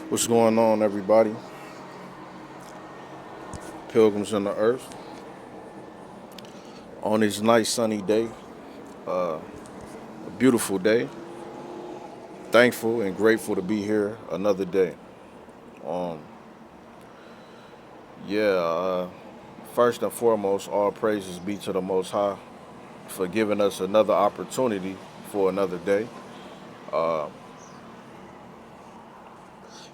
What's going on, everybody? Pilgrims in the earth. On this nice sunny day, a beautiful day. Thankful and grateful to be here another day. Um, yeah, first and foremost, all praises be to the Most High for giving us another opportunity for another day. Uh,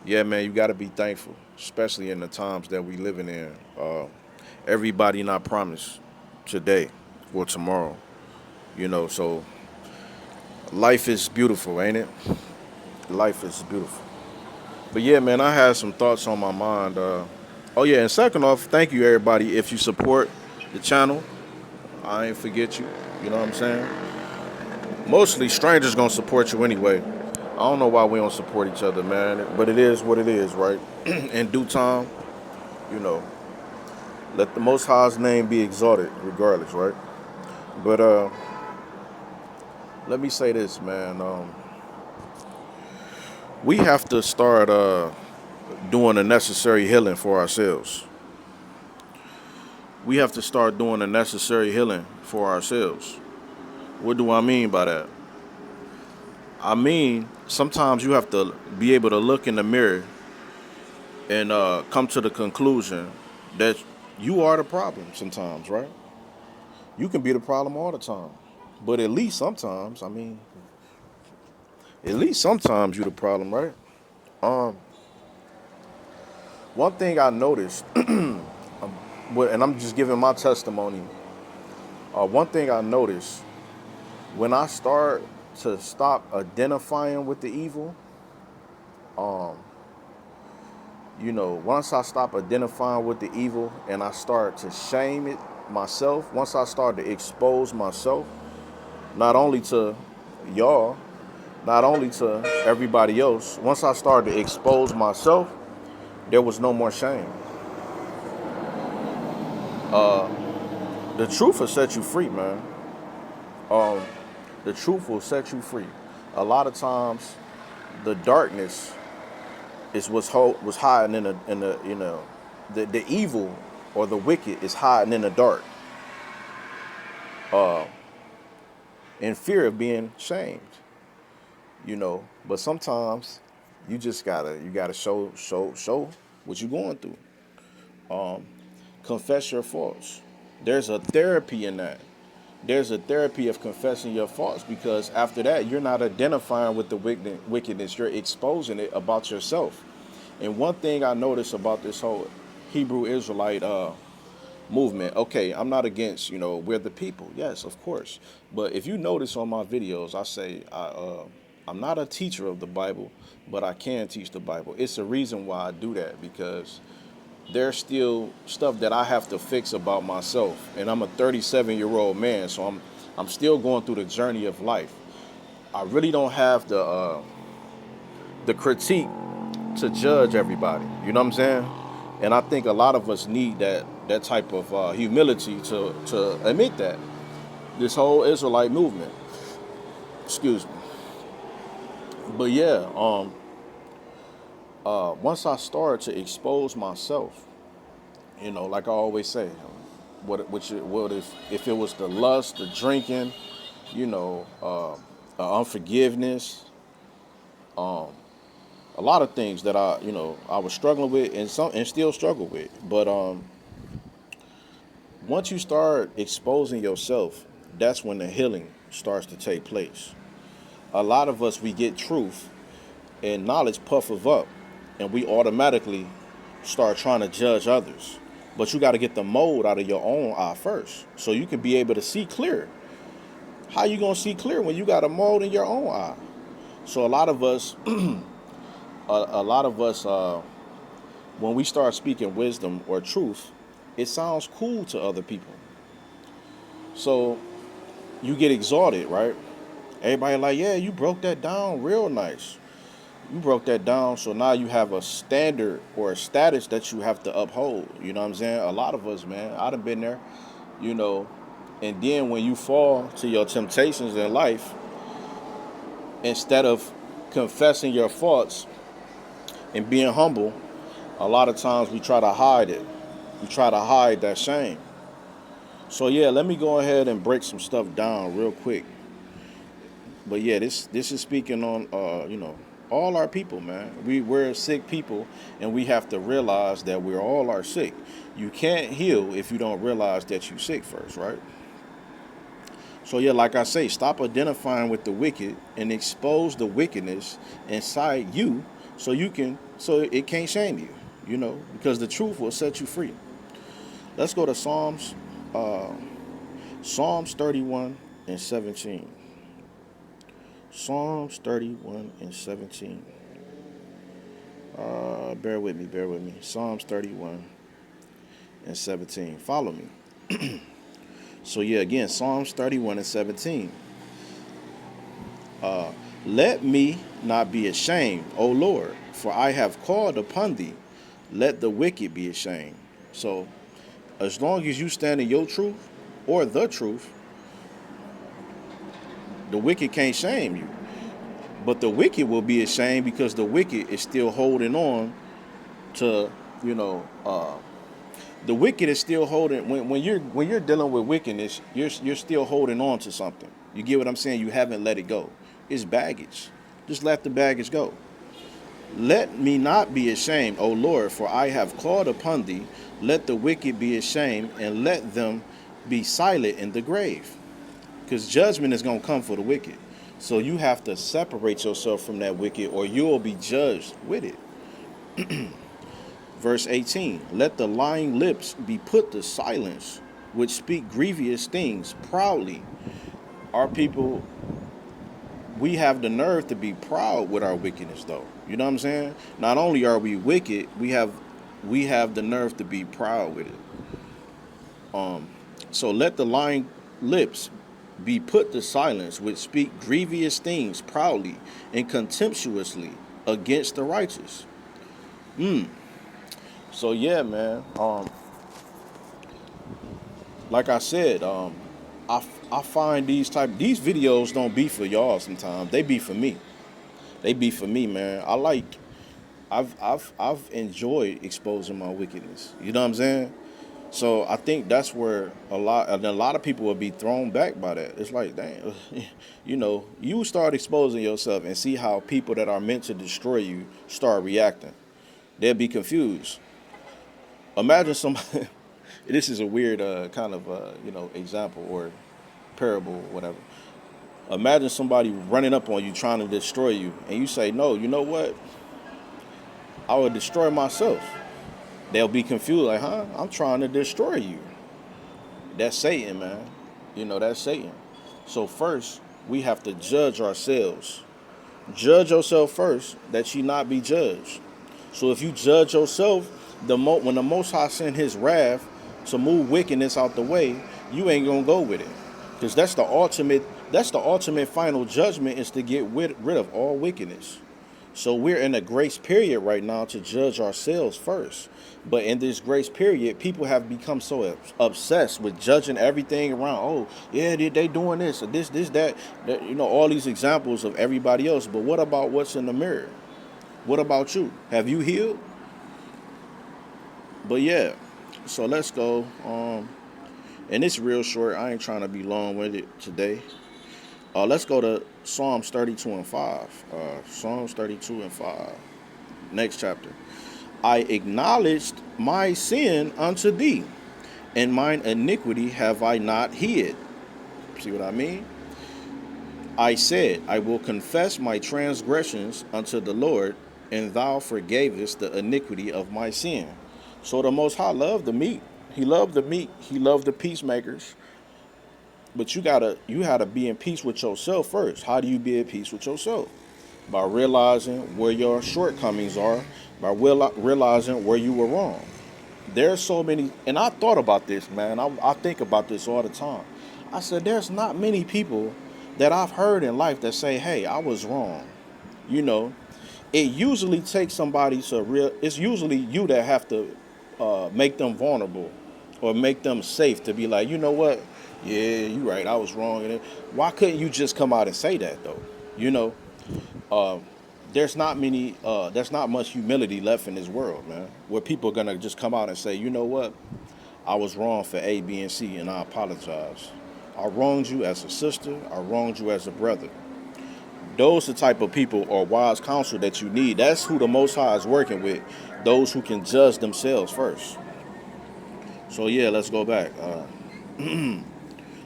yeah, man, you got to be thankful, especially in the times that we living in. Everybody not promised today or tomorrow, so life is beautiful, ain't it? Life is beautiful. But yeah, man, I had some thoughts on my mind. Oh yeah, and second off, thank you everybody if you support the channel. I ain't forget you. You know what I'm saying? Mostly strangers gonna support you anyway. I don't know why we don't support each other, man. But it is what it is, right? In due time, you know, let the Most High's name be exalted, regardless, right? But let me say this, man. We have to start doing the necessary healing for ourselves. We have to start doing the necessary healing for ourselves. What do I mean by that? I mean, sometimes you have to be able to look in the mirror and come to the conclusion that you are the problem sometimes, right? You can be the problem all the time. But at least sometimes, at least sometimes you're the problem, right? Um, One thing I noticed, and I'm just giving my testimony, one thing I noticed when I start to stop identifying with the evil, um, once I stop identifying with the evil and I start to shame it myself, once I start to expose myself, not only to y'all, not only to everybody else, once I started to expose myself, there was no more shame. Uh, the truth will set you free, man. Um, the truth will set you free. A lot of times, the darkness is was hiding in the the evil or the wicked is hiding in the dark, uh, in fear of being shamed. But sometimes you gotta show what you're going through. Um, Confess your faults. There's a therapy in that. There's a therapy of confessing your faults because after that you're not identifying with the wickedness. You're exposing it about yourself. And one thing I noticed about this whole Hebrew Israelite movement. Okay, I'm not against, we're the people. Yes, of course. But if you notice on my videos, I say I'm not a teacher of the Bible, but I can teach the Bible. It's a reason why I do that because there's still stuff that I have to fix about myself, and I'm a 37-year-old man, so I'm still going through the journey of life. I really don't have the critique to judge everybody. You know what I'm saying? And I think a lot of us need that type of humility to admit that this whole Israelite movement. Excuse me. But yeah, once I started to expose myself, like I always say, what if it was the lust, the drinking, unforgiveness, a lot of things that I was struggling with and still struggle with. But once you start exposing yourself, that's when the healing starts to take place. A lot of us, we get truth and knowledge puff of up, and we automatically start trying to judge others. But you got to get the mold out of your own eye first, so you can be able to see clear. How you gonna see clear when you got a mold in your own eye? So a lot of us, a lot of us, when we start speaking wisdom or truth, it sounds cool to other people. So you get exalted, right? Everybody like, yeah, you broke that down real nice. You broke that down, so now you have a standard or a status that you have to uphold. You know what I'm saying? A lot of us, man, I done been there, you know. And then when you fall to your temptations in life, instead of confessing your faults And being humble, a lot of times we try to hide it. We try to hide that shame. So yeah, let me go ahead and break some stuff down real quick. But yeah, this is speaking on all our people, man. We're sick people, and we have to realize that we all are sick. You can't heal if you don't realize that you're sick first, right? So yeah, like I say, stop identifying with the wicked and expose the wickedness inside you, so it can't shame you, because the truth will set you free. Let's go to Psalms 31 and 17. Psalms 31 and 17. Bear with me, bear with me. Psalms 31 and 17. Follow me. So yeah, again, Psalms 31 and 17. Let me not be ashamed, O Lord, for I have called upon thee. Let the wicked be ashamed. So as long as you stand in your truth or the truth, the wicked can't shame you. But the wicked will be ashamed because the wicked is still holding on to, you know, the wicked is still holding. When you're dealing with wickedness, you're still holding on to something. You get what I'm saying? You haven't let it go. It's baggage. Just let the baggage go. Let me not be ashamed, O Lord, for I have called upon thee. Let the wicked be ashamed, and let them be silent in the grave. Because judgment is going to come for the wicked. So you have to separate yourself from that wicked, or you will be judged with it. Verse 18, let the lying lips be put to silence, which speak grievous things proudly. Our people, we have the nerve to be proud with our wickedness, though. You know what I'm saying? Not only are we wicked, we have the nerve to be proud with it. So let the lying lips be put to silence, which speak grievous things proudly and contemptuously against the righteous. So yeah, man. Like I said, I find these videos don't be for y'all sometimes. They be for me. They be for me, man. I've enjoyed exposing my wickedness. You know what I'm saying? So I think that's where a lot of people will be thrown back by that. It's like, dang, you start exposing yourself and see how people that are meant to destroy you start reacting. They'll be confused. Imagine somebody. This is a weird kind of example or parable, or whatever. Imagine somebody running up on you trying to destroy you, and you say, "No, you know what? I will destroy myself." They'll be confused, like, "Huh? I'm trying to destroy you." That's Satan, man. That's Satan. So first, we have to judge ourselves. Judge yourself first, that you not be judged. So if you judge yourself, when the Most High sent His wrath to move wickedness out the way, you ain't gonna go with it, because that's the ultimate. That's the ultimate final judgment, is to get rid of all wickedness. So we're in a grace period right now to judge ourselves first. But in this grace period, people have become so obsessed with judging everything around. Oh, yeah, they doing this or this, that. All these examples of everybody else. But what about what's in the mirror? What about you? Have you healed? But yeah, so let's go. And it's real short. I ain't trying to be long with it today. Let's go to Psalms 32 and 5. Psalms 32 and 5. Next chapter. I acknowledged my sin unto thee, and mine iniquity have I not hid. See what I mean? I said, I will confess my transgressions unto the Lord, and thou forgavest the iniquity of my sin. So the Most High loved the meek. He loved the meek. He loved the peacemakers. But you had to be in peace with yourself first. How do you be at peace with yourself? By realizing where your shortcomings are, by realizing where you were wrong. There's so many, and I thought about this, man. I think about this all the time. I said, there's not many people that I've heard in life that say, hey, I was wrong. It usually takes somebody it's usually you that have to make them vulnerable or make them safe to be like, you know what? Yeah, you're right. I was wrong. Why couldn't you just come out and say that, though? there's not much humility left in this world, man. Where people are gonna just come out and say, you know what, I was wrong for A, B, and C, and I apologize. I wronged you as a sister. I wronged you as a brother. Those the type of people or wise counsel that you need. That's who the Most High is working with. Those who can judge themselves first. So yeah, let's go back.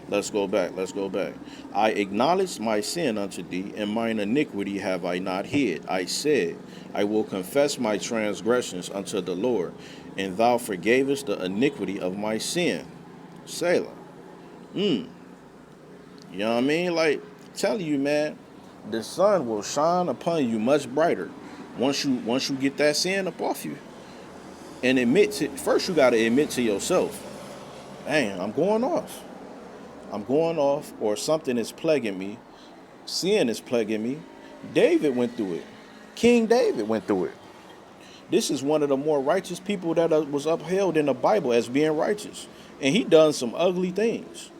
Let's go back. Let's go back. I acknowledged my sin unto thee, and mine iniquity have I not hid. I said, I will confess my transgressions unto the Lord, and thou forgavest the iniquity of my sin. Selah. You know what I mean? Like, telling you, man, the sun will shine upon you much brighter once you get that sin up off you. And admit to first, you gotta admit to yourself, dang, I'm going off. I'm going off, or something is plaguing me. Sin is plaguing me. David went through it. King David went through it. This is one of the more righteous people that was upheld in the Bible as being righteous. And he done some ugly things.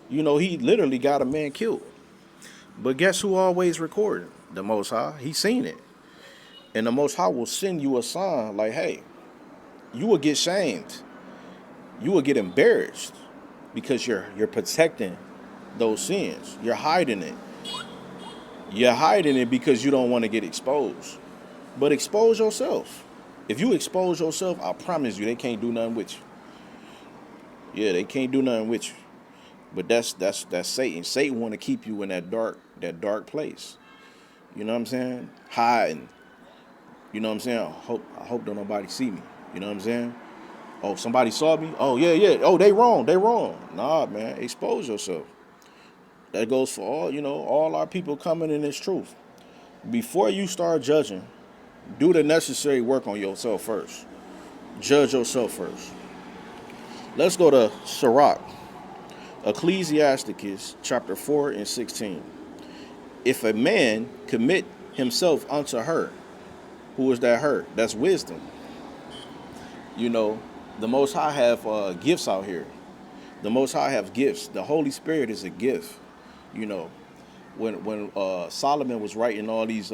You know, he literally got a man killed. But guess who always recorded? The Most High. He seen it. And the Most High will send you a sign like, hey, you will get shamed. You will get embarrassed because you're protecting those sins. You're hiding it. You're hiding it because you don't want to get exposed. But expose yourself. If you expose yourself, I promise you they can't do nothing with you. Yeah, they can't do nothing with you. But that's Satan. Satan want to keep you in that dark place. You know what I'm saying? Hiding. You know what I'm saying? I hope don't nobody see me. You know what I'm saying? Oh, somebody saw me? Oh, yeah. Oh, they wrong. Nah, man, expose yourself. That goes for all our people coming in this truth. Before you start judging, do the necessary work on yourself first. Judge yourself first. Let's go to Sirach, Ecclesiasticus chapter 4 and 16. If a man commit himself unto her, who is that her? That's wisdom. You know, the Most High have gifts out here. The Most High have gifts. The Holy Spirit is a gift. You know, when Solomon was writing all these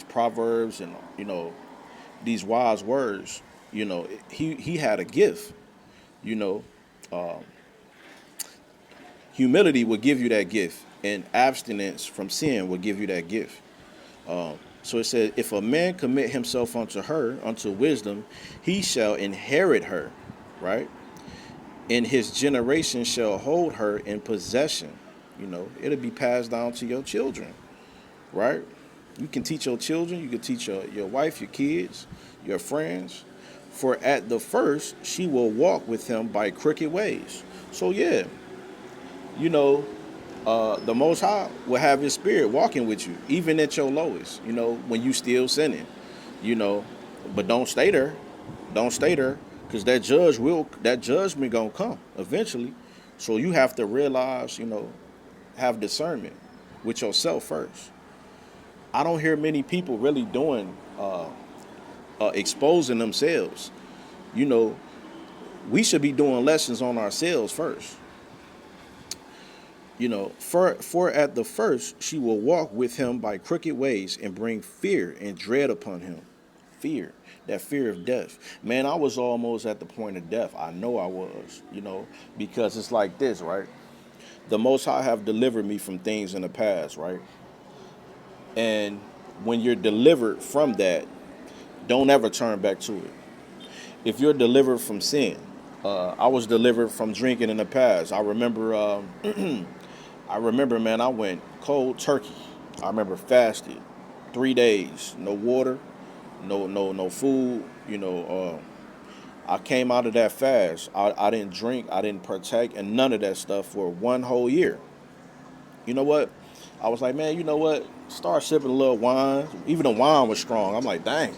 proverbs and these wise words, he had a gift. You know, humility will give you that gift, and abstinence from sin will give you that gift. So it says, if a man commit himself unto her, unto wisdom, he shall inherit her, right? And his generation shall hold her in possession. It'll be passed down to your children, right? You can teach your children, you can teach your wife, your kids, your friends. For at the first, she will walk with him by crooked ways. So yeah, the Most High will have His Spirit walking with you, even at your lowest. When you still sinning. But don't stay there. Don't stay there, because that judgment gonna come eventually. So you have to realize, have discernment with yourself first. I don't hear many people really doing exposing themselves. We should be doing lessons on ourselves first. For at the first she will walk with him by crooked ways and bring fear and dread upon him. Fear, that fear of death. Man, I was almost at the point of death. I know I was, because it's like this, right? The Most High have delivered me from things in the past, right? And when you're delivered from that, don't ever turn back to it. If you're delivered from sin, I was delivered from drinking in the past. I remember, man, I went cold turkey. I remember fasted 3 days, no water, no food. I came out of that fast. I didn't drink, I didn't partake, and none of that stuff for 1 whole year. You know what? I was like, man, you know what? Start sipping a little wine. Even the wine was strong. I'm like, dang.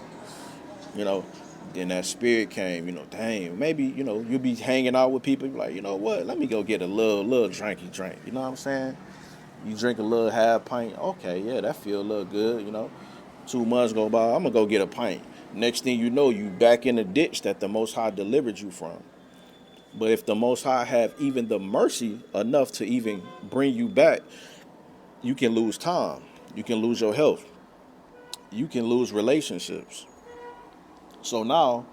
Then that spirit came, dang, maybe, you'll be hanging out with people, like, you know what, let me go get a little drinky drink, you know what I'm saying? You drink a little half pint, okay, yeah, that feel a little good, 2 months go by, I'm gonna go get a pint. Next thing you know, you back in the ditch that the Most High delivered you from. But if the Most High have even the mercy enough to even bring you back, you can lose time, you can lose your health. you can lose relationships. So now,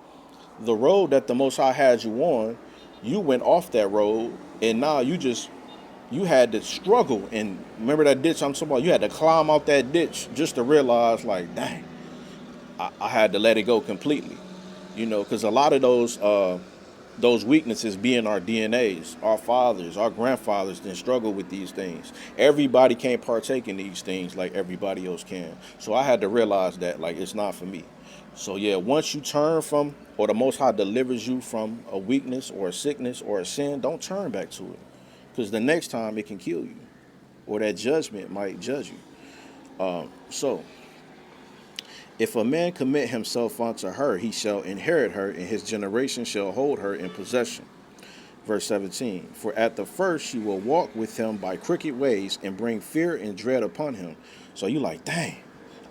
the road that the Most High had you on, you went off that road, and now you had to struggle. And remember that ditch I'm talking about? You had to climb out that ditch just to realize, like, dang, I had to let it go completely. Because a lot of those weaknesses be in our DNAs. Our fathers, our grandfathers didn't struggle with these things. Everybody can't partake in these things like everybody else can. So I had to realize that, like, it's not for me. So yeah, once you turn from, or the Most High delivers you from a weakness or a sickness or a sin, don't turn back to it. Because the next time it can kill you, or that judgment might judge you. So if a man commit himself unto her, he shall inherit her, and his generation shall hold her in possession. Verse 17, for at the first she will walk with him by crooked ways and bring fear and dread upon him. So you like, dang,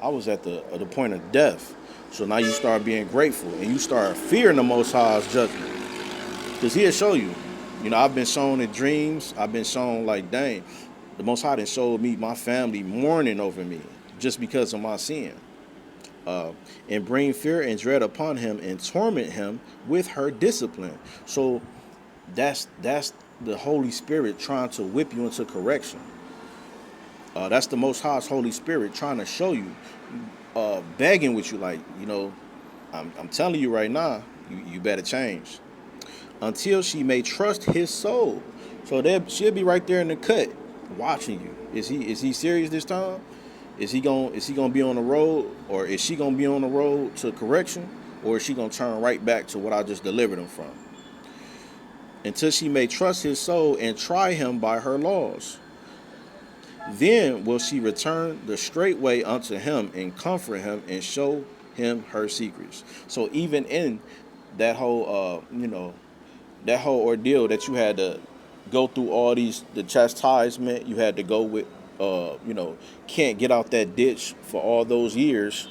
I was at the point of death. So now you start being grateful, and you start fearing the Most High's judgment. Because he'll show you. I've been shown in dreams. I've been shown, like, dang, the Most High done showed me my family mourning over me just because of my sin. And bring fear and dread upon him and torment him with her discipline. So that's the Holy Spirit trying to whip you into correction. That's the Most High's Holy Spirit trying to show you, begging with you, like, I'm telling you right now, you better change. Until she may trust his soul. So she'll be right there in the cut, watching you. Is he serious this time? Is he gonna be on the road, or is she gonna be on the road to correction, or is she gonna turn right back to what I just delivered him from? Until she may trust his soul and try him by her laws. Then will she return the straight way unto him and comfort him and show him her secrets. So even in that whole that whole ordeal that you had to go through, all the chastisement you had to go with, can't get out that ditch for all those years.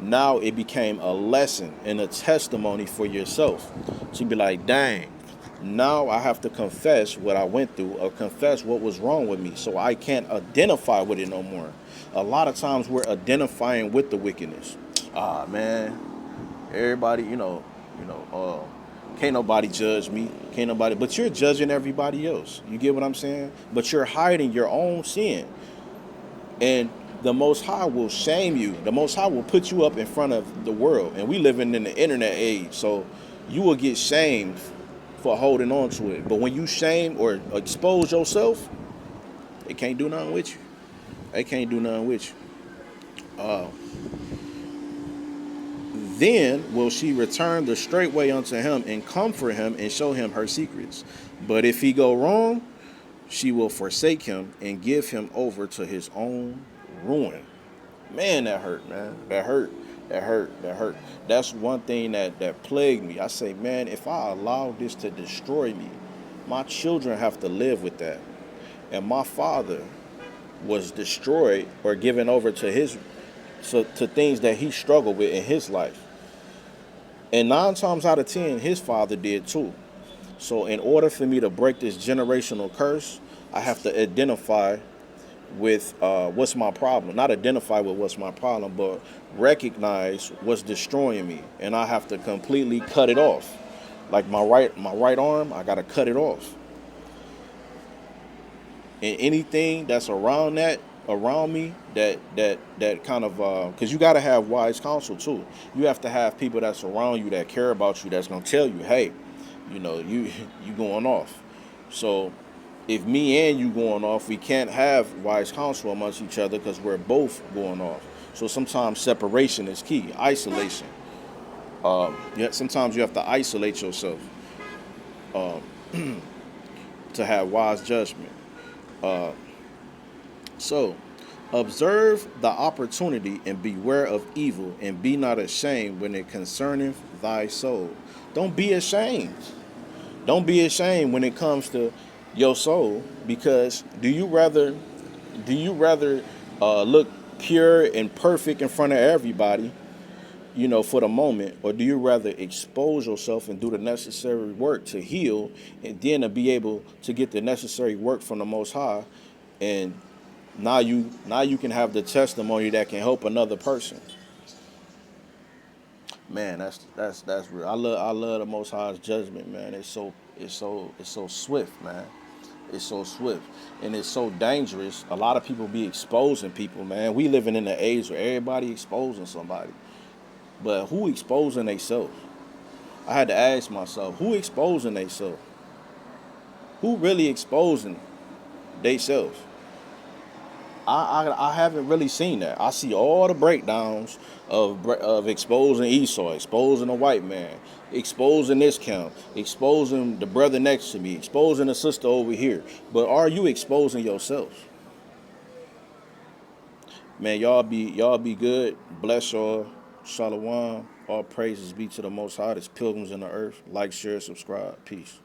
Now it became a lesson and a testimony for yourself. So you'd be like, dang, now I have to confess what I went through, or confess what was wrong with me, so I can't identify with it no more. A lot of times we're identifying with the wickedness. Man, everybody, can't nobody judge me. Can't nobody, but you're judging everybody else. You get what I'm saying? But you're hiding your own sin. And the Most High will shame you. The Most High will put you up in front of the world. And we living in the internet age, so you will get shamed for holding on to it. But when you shame or expose yourself, they can't do nothing with you. They can't do nothing with you. Then will she return the straight way unto him and comfort him and show him her secrets. But if he go wrong, she will forsake him and give him over to his own ruin. Man, that hurt, man. That hurt. That hurt. That hurt. That's one thing that plagued me. I say, man, if I allow this to destroy me, my children have to live with that. And my father was destroyed or given over to to things that he struggled with in his life. And 9 times out of 10, his father did too. So in order for me to break this generational curse, I have to identify with what's my problem. Not identify with what's my problem, but recognize what's destroying me. And I have to completely cut it off. Like my right arm, I got to cut it off. And anything that's around me that kind of, because you got to have wise counsel too. You have to have people that's around you that care about you, that's going to tell you, hey, you going off. So if me and you going off, we can't have wise counsel amongst each other because we're both going off. So sometimes separation is key, isolation. Sometimes you have to isolate yourself to have wise judgment. So observe the opportunity and beware of evil, and be not ashamed when it concerneth thy soul. Don't be ashamed. Don't be ashamed when it comes to your soul, because do you rather look pure and perfect in front of everybody, for the moment, or do you rather expose yourself and do the necessary work to heal, and then to be able to get the necessary work from the Most High, and now you can have the testimony that can help another person. Man, that's real. I love the Most High's judgment, man. It's so swift, man. It's so swift and it's so dangerous. A lot of people be exposing people, man. We living in an age where everybody exposing somebody, but who exposing themselves? I had to ask myself, who exposing themselves? Who really exposing themselves? I haven't really seen that. I see all the breakdowns of exposing Esau, exposing a white man, exposing this count, exposing the brother next to me, exposing the sister over here. But are you exposing yourselves? Man, y'all be good. Bless y'all. Shalom. All praises be to the Most High. There's pilgrims in the earth. Like, share, subscribe. Peace.